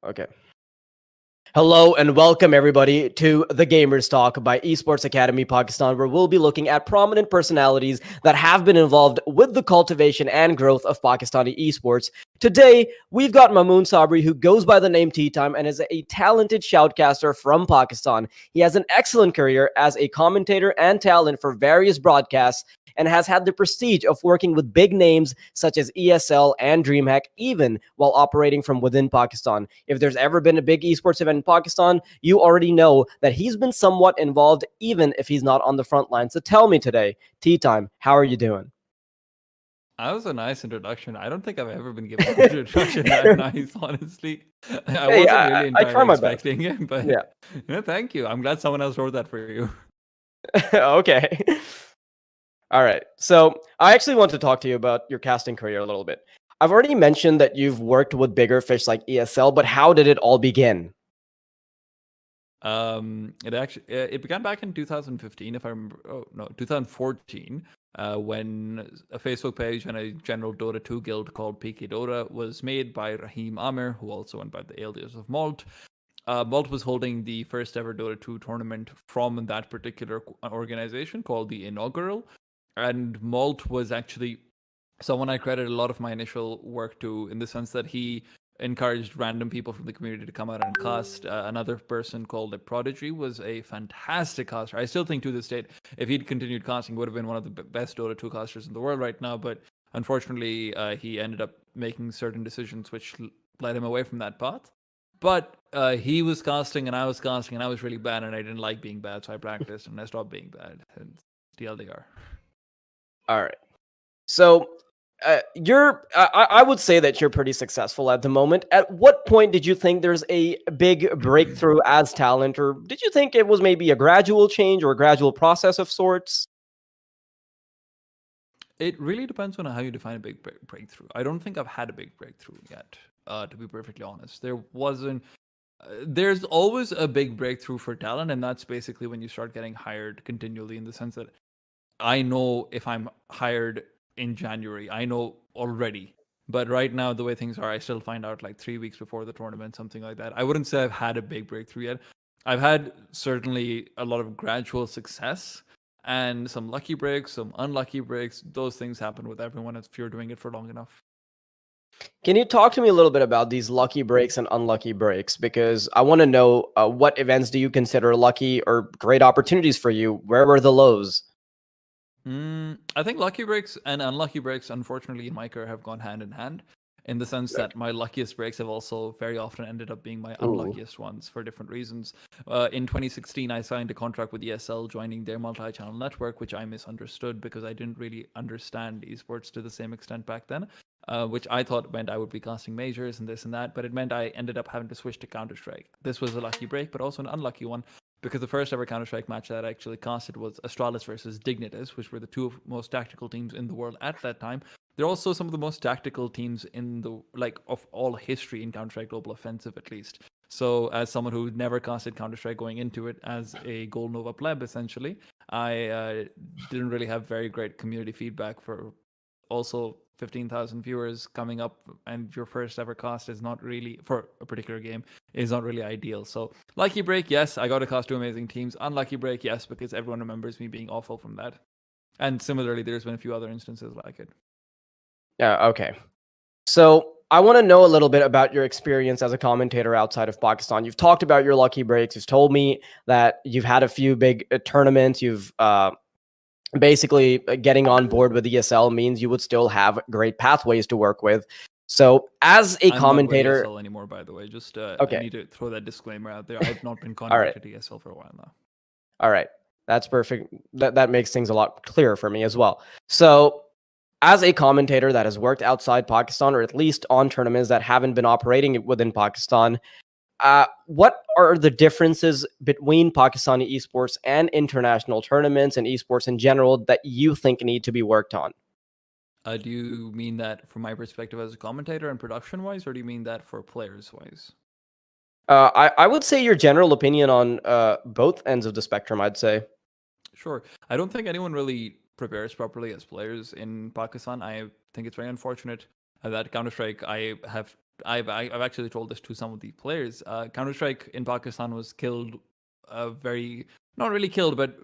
Okay. Hello and welcome everybody to the Gamers Talk by Esports Academy Pakistan, where we'll be looking at prominent personalities that have been involved with the cultivation and growth of Pakistani esports. Today, we've got Mamoon Sabri, who goes by the name TeaTime and is a talented shoutcaster from Pakistan. He has an excellent career as a commentator and talent for various broadcasts and has had the prestige of working with big names such as ESL and DreamHack, even while operating from within Pakistan. If there's ever been a big esports event in Pakistan, you already know that he's been somewhat involved, even if he's not on the front line. So tell me today, TeaTime, how are you doing? That was a nice introduction. I don't think I've ever been given an introduction that nice, honestly. I Hey, wasn't really I try entirely my best. expecting it, but Yeah. thank you. I'm glad someone else wrote that for you. Okay. All right. So I actually want to talk to you about your casting career a little bit. I've already mentioned that you've worked with bigger fish like ESL, but how did it all begin? It began back in 2015, if I remember. Oh no, 2014, when a Facebook page and a general Dota 2 guild called PK Dota was made by Rahim Amir, who also went by the alias of Malt. Malt was holding the first ever Dota 2 tournament from that particular organization called the Inaugural, and Malt was actually someone I credit a lot of my initial work to, in the sense that he encouraged random people from the community to come out and cast. Another person called a Prodigy was a fantastic caster. I still think to this date, if he'd continued casting, would have been one of the best Dota 2 casters in the world right now. But unfortunately, he ended up making certain decisions which led him away from that path. But he was casting and I was casting and I was really bad and I didn't like being bad, so I practiced and I stopped being bad. And TLDR. All right. So I would say that you're pretty successful at the moment. At what point did you think there's a big breakthrough as talent, or did you think it was maybe a gradual change or a gradual process of sorts? It really depends on how you define a big breakthrough. I don't think I've had a big breakthrough yet, to be perfectly honest. There wasn't. There's always a big breakthrough for talent, and that's basically when you start getting hired continually, in the sense that I know if I'm hired in January, I know already. But right now, the way things are, I still find out like 3 weeks before the tournament, something like that. I wouldn't say I've had a big breakthrough yet. I've had certainly a lot of gradual success and some lucky breaks, some unlucky breaks. Those things happen with everyone if you're doing it for long enough. Can you talk to me a little bit about these lucky breaks and unlucky breaks? Because I want to know what events do you consider lucky or great opportunities for you? Where were the lows? I think lucky breaks and unlucky breaks, unfortunately, in my career have gone hand in hand, in the sense that my luckiest breaks have also very often ended up being my Ooh. unluckiest ones for different reasons. In 2016, I signed a contract with ESL, joining their multi-channel network, which I misunderstood because I didn't really understand esports to the same extent back then. Which I thought meant I would be casting majors and this and that, but it meant I ended up having to switch to Counter-Strike. This was a lucky break, but also an unlucky one, because the first ever Counter-Strike match that I actually casted was Astralis versus Dignitas, which were the two most tactical teams in the world at that time. They're also some of the most tactical teams in the, like, of all history in Counter-Strike Global Offensive, at least. So as someone who never casted Counter-Strike going into it as a Gold Nova pleb, essentially, I didn't really have very great community feedback. For also 15,000 viewers coming up and your first ever cast is not really, for a particular game, is not really ideal. So lucky break, yes, I got to cast two amazing teams. Unlucky break, yes, because everyone remembers me being awful from that. And similarly, there's been a few other instances like it. Yeah, okay. So I want to know a little bit about your experience as a commentator outside of Pakistan. You've talked about your lucky breaks. You've told me that you've had a few big tournaments. You've basically getting on board with ESL means you would still have great pathways to work with. So as a I'm not with commentator ESL anymore, by the way. Just I okay. need to throw that disclaimer out there. I've not been All right. contracted to ESL for a while now. All right. That's perfect. That makes things a lot clearer for me as well. So as a commentator that has worked outside Pakistan, or at least on tournaments that haven't been operating within Pakistan, what are the differences between Pakistani esports and international tournaments and esports in general that you think need to be worked on? Do you mean that from my perspective as a commentator and production-wise, or do you mean that for players-wise? I would say your general opinion on both ends of the spectrum, I'd say. Sure. I don't think anyone really prepares properly as players in Pakistan. I think it's very unfortunate that Counter-Strike, I have I've actually told this to some of the players. Counter-Strike in Pakistan was killed, very not really killed, but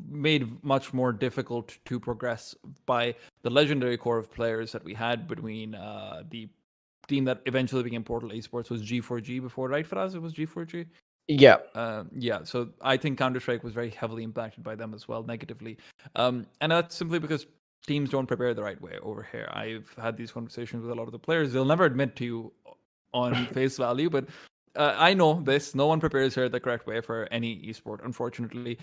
made much more difficult to progress by the legendary core of players that we had between the team that eventually became Portal Esports was G4G before, right, Faraz? It was G4G. Yeah. Yeah, so I think Counter-Strike was very heavily impacted by them as well, negatively. And that's simply because teams don't prepare the right way over here. I've had these conversations with a lot of the players. They'll never admit to you on face value, but I know this. No one prepares here the correct way for any esport, unfortunately.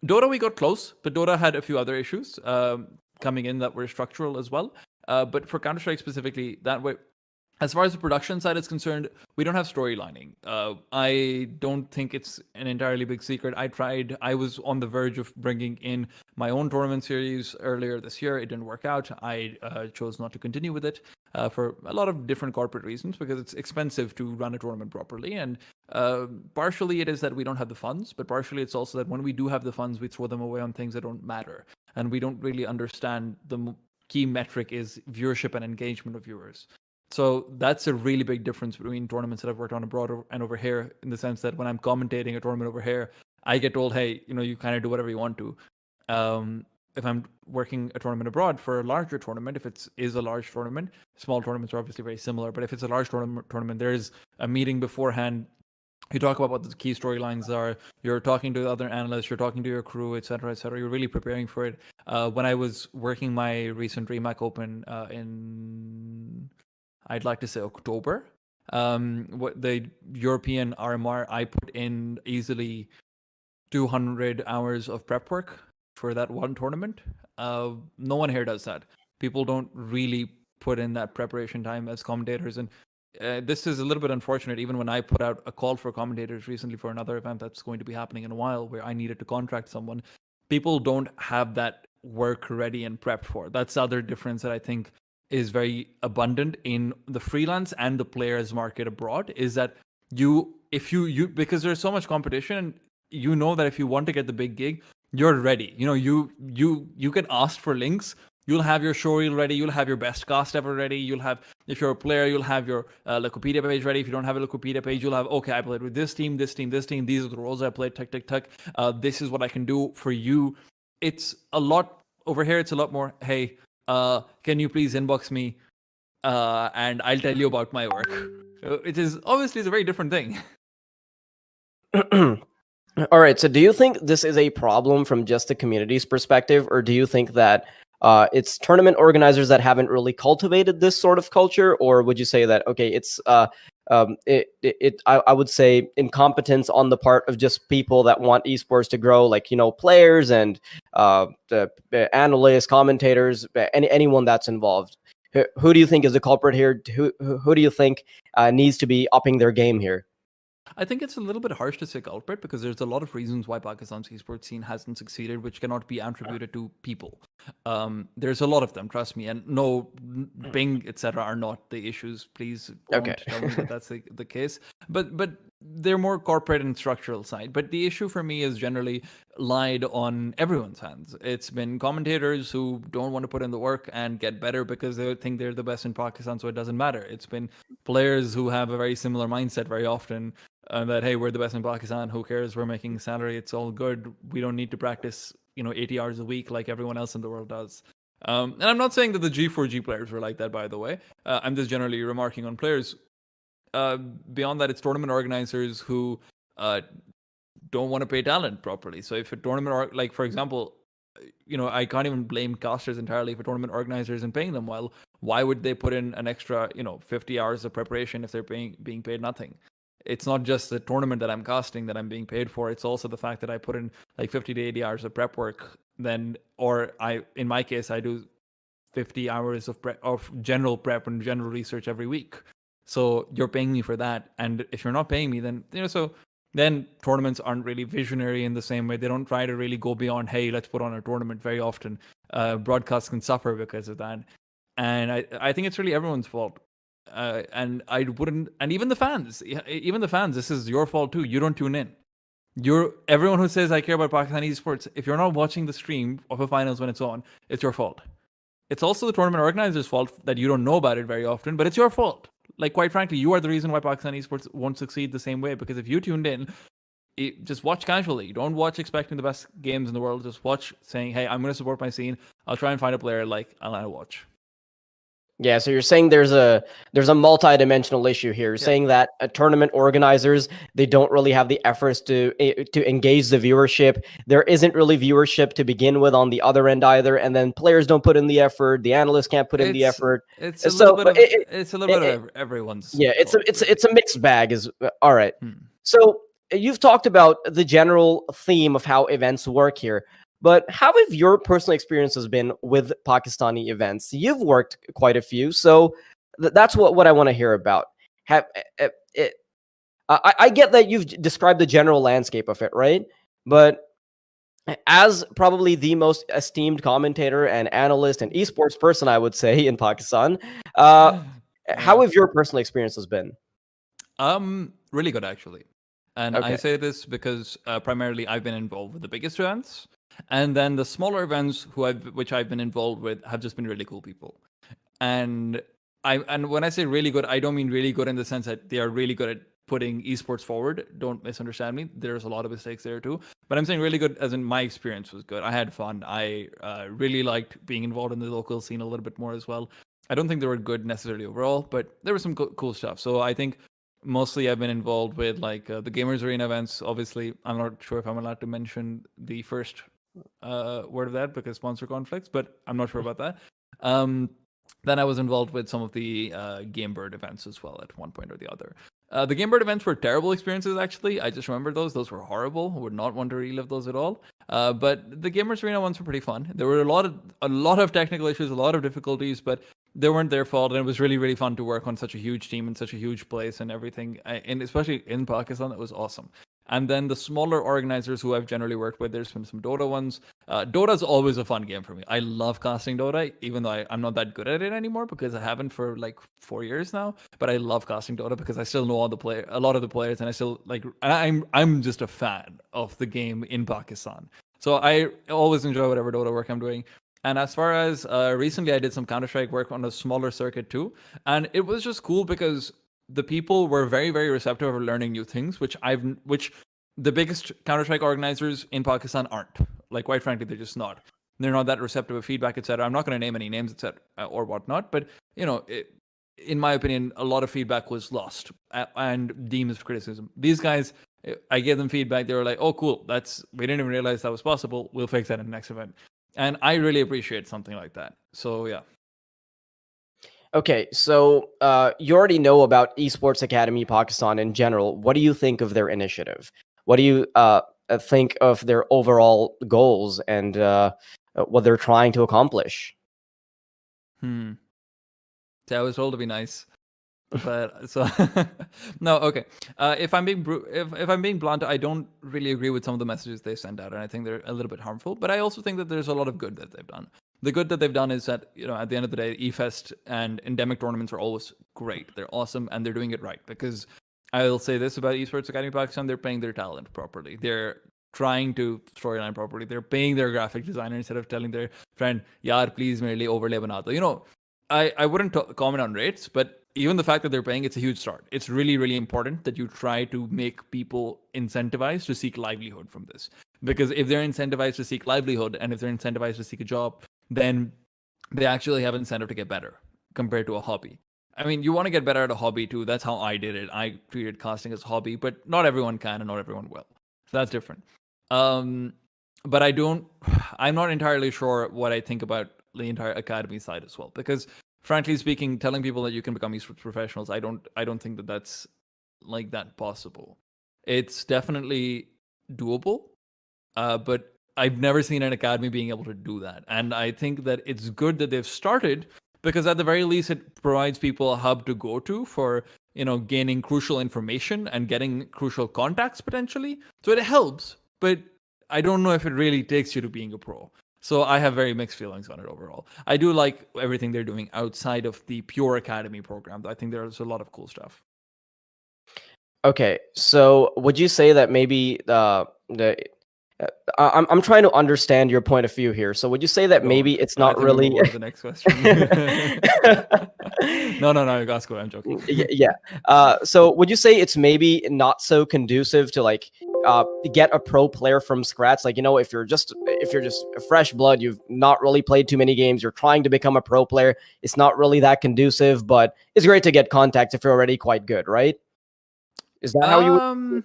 Dota, we got close, but Dota had a few other issues coming in that were structural as well. But for Counter-Strike specifically, that way, as far as the production side is concerned, we don't have storylining. I don't think it's an entirely big secret. I was on the verge of bringing in my own tournament series earlier this year. It didn't work out. I chose not to continue with it for a lot of different corporate reasons, because it's expensive to run a tournament properly. And partially it is that we don't have the funds, but partially it's also that when we do have the funds, we throw them away on things that don't matter. And we don't really understand the key metric is viewership and engagement of viewers. So that's a really big difference between tournaments that I've worked on abroad and over here, in the sense that when I'm commentating a tournament over here, I get told, hey, you kind of do whatever you want to. If I'm working a tournament abroad for a larger tournament, if it is a large tournament, small tournaments are obviously very similar, but if it's a large tournament, there's a meeting beforehand. You talk about what the key storylines are. You're talking to the other analysts. You're talking to your crew, etc., etc. You're really preparing for it. When I was working my recent REMAC Open in, I'd like to say, October, what the European RMR, I put in easily 200 hours of prep work for that one tournament. No one here does that. People don't really put in that preparation time as commentators, and this is a little bit unfortunate. Even when I put out a call for commentators recently for another event that's going to be happening in a while, where I needed to contract someone, people don't have that work ready and prepped for. That's the other difference that I think is very abundant in the freelance and the players market abroad, is that if you because there's so much competition, you know that if you want to get the big gig, you're ready. You can ask for links. You'll have your showreel ready. You'll have your best cast ever ready. You'll have, if you're a player, you'll have your Wikipedia page ready. If you don't have a Wikipedia page, you'll have, okay, I played with this team, this team, this team. These are the roles I played, tuck, tuck, tuck. This is what I can do for you. It's a lot over here. It's a lot more, hey, can you please inbox me and I'll tell you about my work. It is obviously a very different thing. All right. So do you think this is a problem from just the community's perspective, or do you think that it's tournament organizers that haven't really cultivated this sort of culture, or would you say that, okay, it's I would say incompetence on the part of just people that want esports to grow, like, players and the analysts, commentators, anyone that's involved. Who do you think is the culprit here? Who do you think needs to be upping their game here? I think it's a little bit harsh to say culprit, because there's a lot of reasons why Pakistan's esports scene hasn't succeeded, which cannot be attributed to people. There's a lot of them, trust me, and no, Bing, etc. are not the issues. Please don't tell me that that's the case. But they're more corporate and structural side. But the issue for me is generally lied on everyone's hands. It's been commentators who don't want to put in the work and get better because they think they're the best in Pakistan, so it doesn't matter. It's been players who have a very similar mindset very often, that, hey, we're the best in Pakistan, who cares, we're making salary, it's all good, we don't need to practice 80 hours a week like everyone else in the world does. And I'm not saying that the G4G players were like that, by the way. I'm just generally remarking on players. Beyond that, it's tournament organizers who don't want to pay talent properly. So if a tournament, like, for example, I can't even blame casters entirely. If a tournament organizer isn't paying them well, why would they put in an extra 50 hours of preparation if they're being paid nothing? It's not just the tournament that I'm casting that I'm being paid for. It's also the fact that I put in like 50 to 80 hours of prep work. In my case, I do 50 hours of general prep and general research every week. So you're paying me for that. And if you're not paying me, then, then tournaments aren't really visionary in the same way. They don't try to really go beyond, hey, let's put on a tournament. Very often, broadcasts can suffer because of that. And I think it's really everyone's fault. And I wouldn't, and even the fans, this is your fault too. You don't tune in. Everyone who says I care about Pakistani esports, if you're not watching the stream of a finals when it's on, it's your fault. It's also the tournament organizer's fault that you don't know about it very often, but it's your fault. Like, quite frankly, you are the reason why Pakistan esports won't succeed the same way. Because if you tuned in, just watch casually. Don't watch expecting the best games in the world. Just watch saying, hey, I'm going to support my scene. I'll try and find a player like I'll watch. Yeah, so you're saying there's a multi-dimensional issue here. You're saying that tournament organizers, they don't really have the efforts to engage the viewership. There isn't really viewership to begin with on the other end either, and then players don't put in the effort. The analysts can't put in the effort. It's a little bit of everyone's. Yeah, it's a mixed bag. Is all right. So you've talked about the general theme of how events work here. But how have your personal experiences been with Pakistani events? You've worked quite a few, so that's what I want to hear about. I get that you've described the general landscape of it, right? But as probably the most esteemed commentator and analyst and esports person, I would say, in Pakistan, how have your personal experiences been? Really good, actually. And I say this because primarily I've been involved with the biggest events. And then the smaller events which I've been involved with have just been really cool people. And when I say really good, I don't mean really good in the sense that they are really good at putting esports forward. Don't misunderstand me. There's a lot of mistakes there too. But I'm saying really good as in my experience was good. I had fun. I really liked being involved in the local scene a little bit more as well. I don't think they were good necessarily overall, but there was some cool stuff. So I think mostly I've been involved with like the Gamers Arena events. Obviously, I'm not sure if I'm allowed to mention the first word of that because sponsor conflicts, but I'm not sure about that. Then I was involved with some of the Game Bird events as well at one point or the other. The Game Bird events were terrible experiences, actually. I just remember those. Those were horrible. I would not want to relive those at all. But the Gamers Arena ones were pretty fun. There were a lot of technical issues, a lot of difficulties, but they weren't their fault. And it was really, really fun to work on such a huge team and such a huge place and everything. And especially in Pakistan, it was awesome. And then the smaller organizers who I've generally worked with, there's been some Dota ones. Dota's always a fun game for me. I love casting Dota, even though I'm not that good at it anymore because I haven't for like 4 years now. But I love casting Dota because I still know a lot of the players, and I still like. I'm just a fan of the game in Pakistan. So I always enjoy whatever Dota work I'm doing. And as far as recently, I did some Counter-Strike work on a smaller circuit too, and it was just cool because the people were very, very receptive of learning new things, which the biggest Counter-Strike organizers in Pakistan aren't. Like, quite frankly, they're just not. They're not that receptive of feedback, etc. I'm not going to name any names, etc. Or whatnot, but in my opinion, a lot of feedback was lost and deemed as criticism. These guys, I gave them feedback. They were like, "Oh, cool. We didn't even realize that was possible. We'll fix that in the next event." And I really appreciate something like that. So yeah. Okay, so you already know about Esports Academy Pakistan in general. What do you think of their initiative? What do you think of their overall goals and what they're trying to accomplish? I was told to be nice, but so no. Okay, if I'm being blunt, I don't really agree with some of the messages they send out, and I think they're a little bit harmful. But I also think that there's a lot of good that they've done. The good that they've done is that, at the end of the day, eFest and endemic tournaments are always great. They're awesome, and they're doing it right. Because I'll say this about Esports Academy Pakistan, they're paying their talent properly. They're trying to storyline properly. They're paying their graphic designer instead of telling their friend, "Yaar, please merely overlay bana do." I wouldn't comment on rates, but even the fact that they're paying, it's a huge start. It's really, really important that you try to make people incentivized to seek livelihood from this. Because if they're incentivized to seek livelihood and if they're incentivized to seek a job, then they actually have incentive to get better compared to a hobby. I mean, you want to get better at a hobby too. That's how I did it. I treated casting as a hobby, but not everyone can and not everyone will. So that's different. But I'm not entirely sure what I think about the entire academy side as well. Because frankly speaking, telling people that you can become esports professionals, I don't think that that's like that possible. It's definitely doable, but I've never seen an academy being able to do that. And I think that it's good that they've started because at the very least, it provides people a hub to go to for, gaining crucial information and getting crucial contacts potentially. So it helps, but I don't know if it really takes you to being a pro. So I have very mixed feelings on it overall. I do like everything they're doing outside of the pure academy program. I think there's a lot of cool stuff. Okay, so would you say that maybe I'm trying to understand your point of view here. So would you say that maybe it's not really? Move on to the next question. No, Gasco, I'm joking. Yeah. So would you say it's maybe not so conducive to like get a pro player from scratch? Like, if you're just a fresh blood, you've not really played too many games, you're trying to become a pro player, it's not really that conducive, but it's great to get contacts if you're already quite good, right? Is that how you would?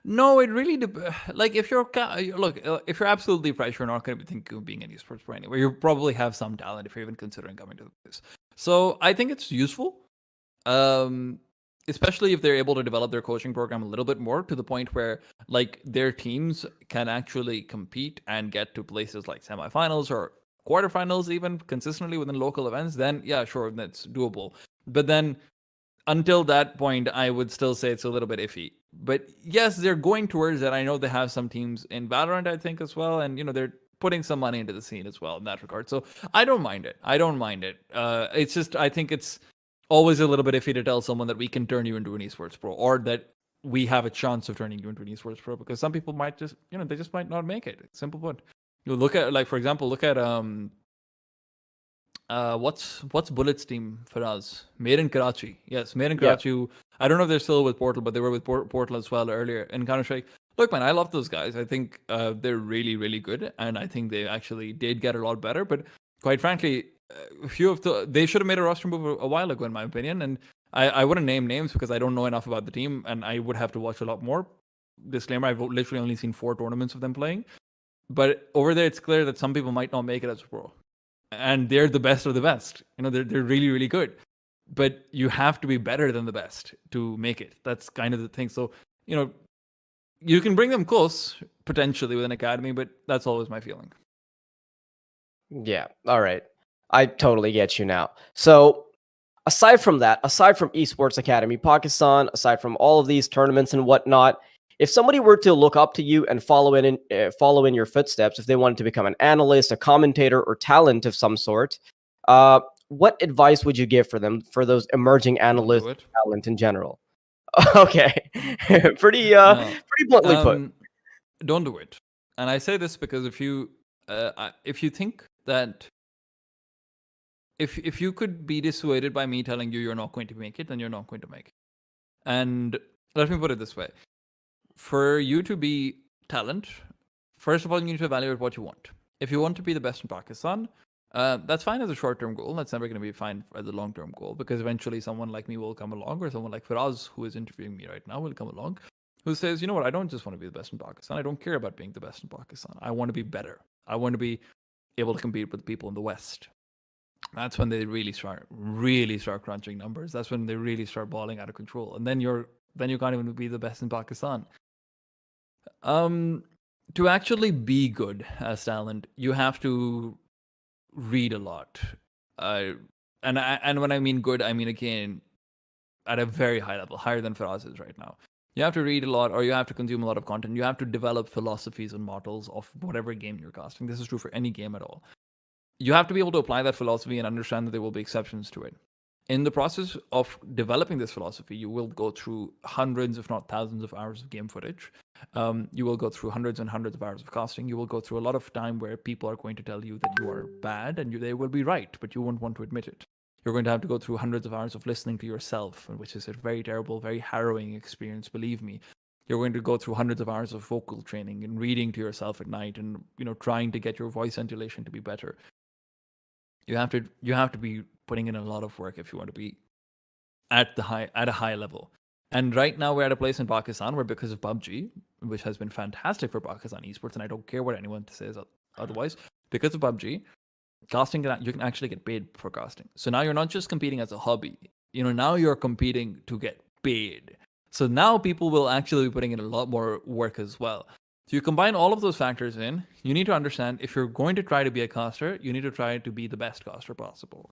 No, it really like if you're if you're absolutely fresh, you're not going to be thinking of being an esports pro anyway. You probably have some talent if you're even considering coming to this. So I think it's useful, especially if they're able to develop their coaching program a little bit more to the point where like their teams can actually compete and get to places like semifinals or quarterfinals even consistently within local events. Then yeah, sure, that's doable. But then until that point, I would still say it's a little bit iffy. But yes, they're going towards that. I know they have some teams in Valorant, I think, as well. And, they're putting some money into the scene as well in that regard. So I don't mind it. It's just, I think it's always a little bit iffy to tell someone that we can turn you into an esports pro or that we have a chance of turning you into an esports pro because some people might just, they just might not make it. Simple put. You look at, like, for example, look at, what's Bullet's team for us? Made in Karachi. Yes, Made in Karachi. Yeah. I don't know if they're still with Portal, but they were with Portal as well earlier in Counter-Strike. Look, man, I love those guys. I think they're really, really good, and I think they actually did get a lot better. But quite frankly, they should have made a roster move a while ago, in my opinion. And I wouldn't name names because I don't know enough about the team, and I would have to watch a lot more. Disclaimer: I've literally only seen 4 tournaments of them playing. But over there, it's clear that some people might not make it as a pro. And they're the best of the best. They're really, really good. But you have to be better than the best to make it. That's kind of the thing. So, you can bring them close, potentially, with an academy, but that's always my feeling. Yeah. All right. I totally get you now. So, aside from Esports Academy Pakistan, aside from all of these tournaments and whatnot, if somebody were to look up to you and follow in your footsteps, if they wanted to become an analyst, a commentator, or talent of some sort, what advice would you give for them, for those emerging analysts, talent in general? Okay, pretty bluntly put. Don't do it. And I say this because if you think that if you could be dissuaded by me telling you you're not going to make it, then you're not going to make it. And let me put it this way. For you to be talent, first of all, you need to evaluate what you want. If you want to be the best in Pakistan, that's fine as a short-term goal. That's never going to be fine as a long-term goal because eventually someone like me will come along or someone like Firaz, who is interviewing me right now, will come along who says, you know what, I don't just want to be the best in Pakistan. I don't care about being the best in Pakistan. I want to be better. I want to be able to compete with people in the West. That's when they really start crunching numbers. That's when they really start balling out of control. And then you can't even be the best in Pakistan. To actually be good as talent, you have to read a lot. And when I mean good, I mean, again, at a very high level, higher than Firaz is right now. You have to read a lot, or you have to consume a lot of content. You have to develop philosophies and models of whatever game you're casting. This is true for any game at all. You have to be able to apply that philosophy and understand that there will be exceptions to it. In the process of developing this philosophy, you will go through hundreds, if not thousands of hours of game footage. You will go through hundreds and hundreds of hours of casting. You will go through a lot of time where people are going to tell you that you are bad, and they will be right, but you won't want to admit it. You're going to have to go through hundreds of hours of listening to yourself, which is a very terrible, very harrowing experience, believe me. You're going to go through hundreds of hours of vocal training and reading to yourself at night and, trying to get your voice ventilation to be better. You have to be putting in a lot of work if you want to be at a high level. And right now we're at a place in Pakistan where, because of PUBG, which has been fantastic for Pakistan esports, and I don't care what anyone says otherwise, because of PUBG, casting, you can actually get paid for casting. So now you're not just competing as a hobby. Now you're competing to get paid. So now people will actually be putting in a lot more work as well. So you combine all of those factors in, you need to understand, if you're going to try to be a caster, you need to try to be the best caster possible.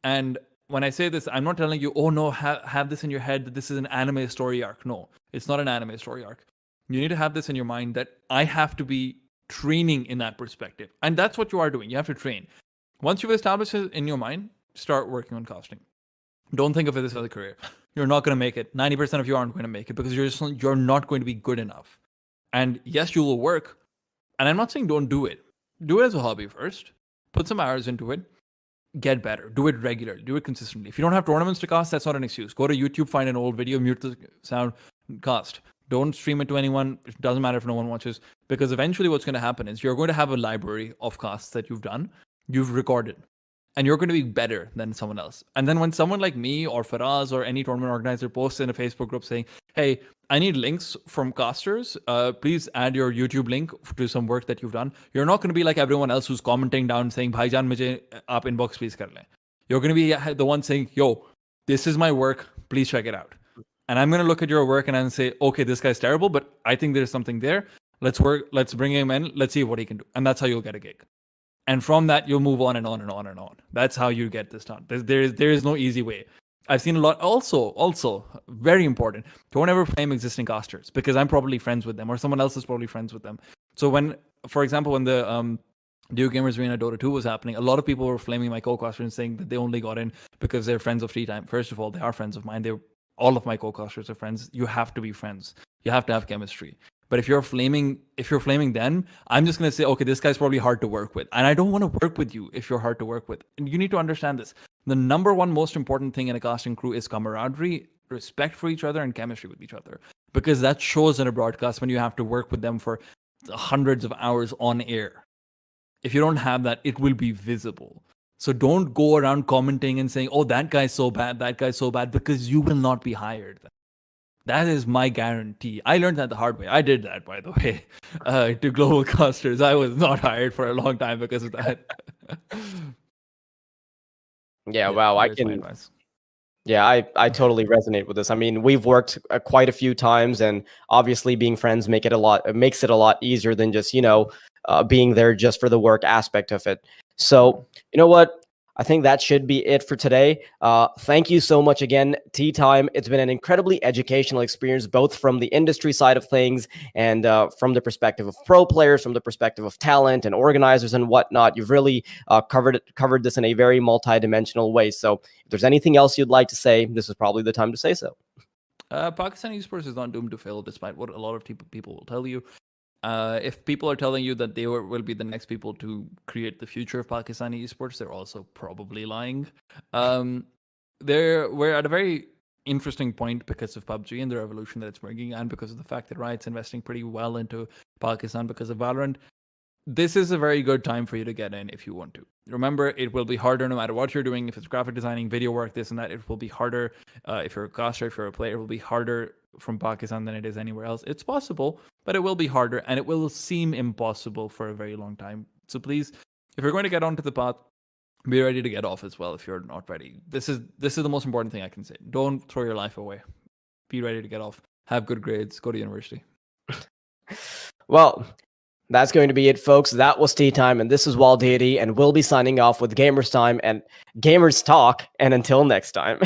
And when I say this, I'm not telling you, oh no, have this in your head that this is an anime story arc. No, it's not an anime story arc. You need to have this in your mind that I have to be training in that perspective. And that's what you are doing. You have to train. Once you've established it in your mind, start working on casting. Don't think of it as a career. You're not going to make it. 90% of you aren't going to make it because you're not going to be good enough. And yes, you will work. And I'm not saying don't do it. Do it as a hobby first. Put some hours into it. Get better. Do it regularly. Do it consistently. If you don't have tournaments to cast, that's not an excuse. Go to YouTube, find an old video, mute the sound, cast. Don't stream it to anyone. It doesn't matter if no one watches. Because eventually what's going to happen is you're going to have a library of casts that you've done, you've recorded, and you're going to be better than someone else. And then when someone like me or Faraz or any tournament organizer posts in a Facebook group saying, hey, I need links from casters, please add your YouTube link to some work that you've done. You're not going to be like everyone else who's commenting down saying, Bhaijan, mujhe aap inbox please kar le. You're going to be the one saying, yo, this is my work, please check it out. And I'm going to look at your work and I'm say, okay, this guy's terrible, but I think there's something there. Let's work, let's bring him in, let's see what he can do. And that's how you'll get a gig. And from that, you'll move on and on and on and on. That's how you get this done. There is no easy way. I've seen a lot. Also, very important. Don't ever flame existing casters because I'm probably friends with them or someone else is probably friends with them. So when, for example, when the Duke Gamers Arena Dota 2 was happening, a lot of people were flaming my co-casters and saying that they only got in because they're friends of TeaTime. First of all, they are friends of mine. All of my co-casters are friends. You have to be friends. You have to have chemistry. But if you're flaming them, I'm just gonna say, okay, this guy's probably hard to work with, and I don't want to work with you if you're hard to work with. And you need to understand this. The number one most important thing in a casting crew is camaraderie, respect for each other, and chemistry with each other. Because that shows in a broadcast when you have to work with them for hundreds of hours on air. If you don't have that, it will be visible. So don't go around commenting and saying, oh, that guy's so bad, because you will not be hired. That is my guarantee. I learned that the hard way. I did that, by the way, to global casters. I was not hired for a long time because of that. Yeah, wow. I totally resonate with this. I mean, we've worked quite a few times, and obviously being friends makes it a lot easier than just, being there just for the work aspect of it. So, you know what? I think that should be it for today. Thank you so much again, TeaTime. It's been an incredibly educational experience, both from the industry side of things and from the perspective of pro players, from the perspective of talent and organizers and whatnot. You've really covered this in a very multi-dimensional way. So if there's anything else you'd like to say, this is probably the time to say so. Pakistani esports is not doomed to fail, despite what a lot of people will tell you. If people are telling you that they will be the next people to create the future of Pakistani esports, they're also probably lying. We're at a very interesting point because of PUBG and the revolution that it's bringing, and because of the fact that Riot's investing pretty well into Pakistan because of Valorant. This is a very good time for you to get in if you want to. Remember, it will be harder no matter what you're doing. If it's graphic designing, video work, this and that, it will be harder. If you're a caster, if you're a player, it will be harder from Pakistan than it is anywhere else. It's possible, but it will be harder, and it will seem impossible for a very long time. So please, if you're going to get onto the path, be ready to get off as well if you're not ready. This is the most important thing I can say. Don't throw your life away. Be ready to get off. Have good grades. Go to university. Well, that's going to be it, folks. That was TeaTime, and this is Wildeity, and we'll be signing off with Gamers Time and Gamers Talk. And until next time.